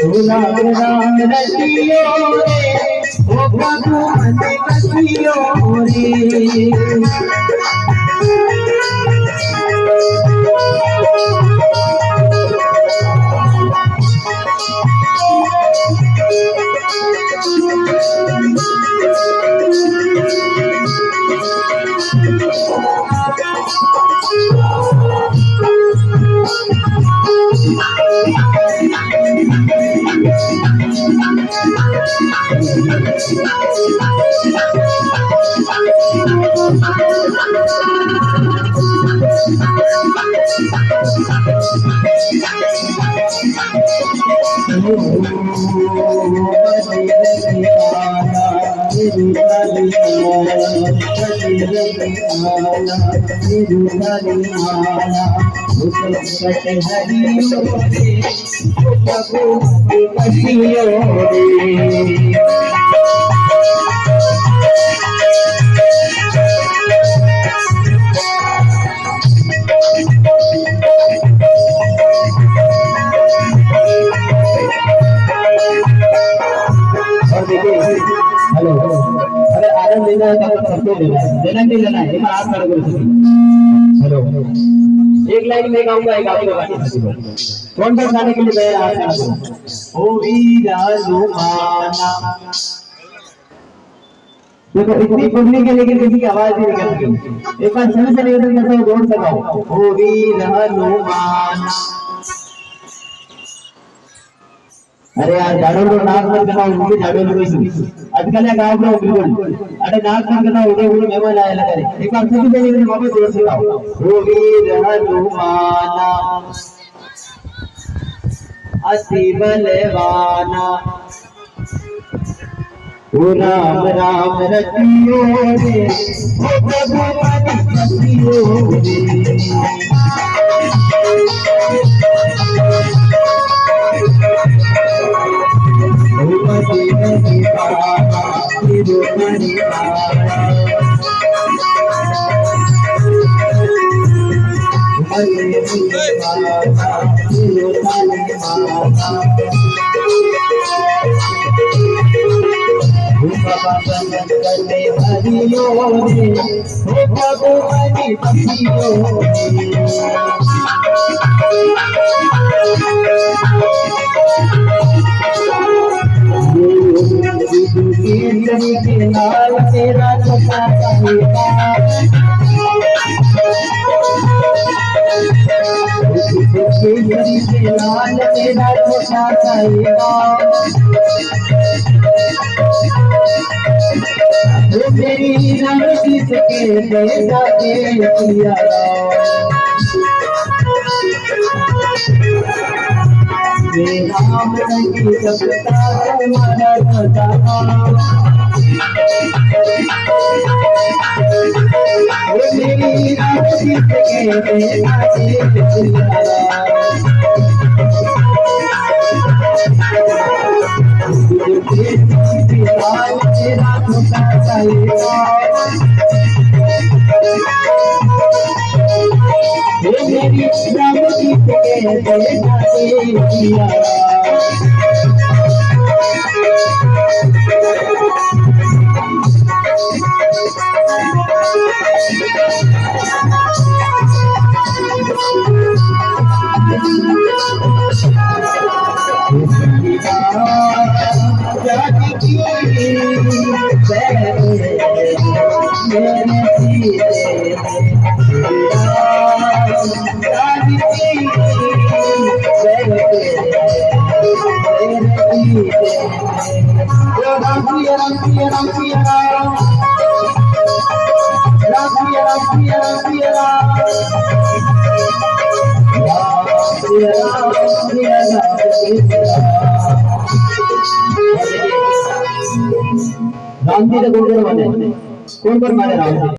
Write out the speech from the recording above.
राम राम रतियो रे ओ भगवान बसियो रे हेलो अरे आनंद लेना है तो सबको लेना नहीं लेना है आप कर हेलो एक लाइन में गाऊंगा एक आपको गाने कौन सा गाने के लिए तैयार आप ओ वीरा लुमाना देखो इतनी पब्लिक है लेकिन किसी की आवाज नहीं निकल रही एक बार सही से निवेदन करता हूं जोर से गाओ ओ वीरा लुमाना अरे यार झाड़ू को नाक मत करना उनके झाड़ू को कैसे आजकल या गांव में बिल्कुल अरे नाक मत करना उड़े उड़े मेहमान आए लगा रे एक बार सभी से लेकर वापस जोर से गाओ ओ वीर हनुमाना अति बलवाना ओ राम राम रतियो रे ओ भगवान रतियो रे तेरा छोटा लाल तेरा छोटा तेरी रंग किसके देता दिया राम रंगी सबका तुम्हारा मेरी रंग किसके देता तेरा छोटा मेरी राम किसके देता राम जी का कौन माने राम जी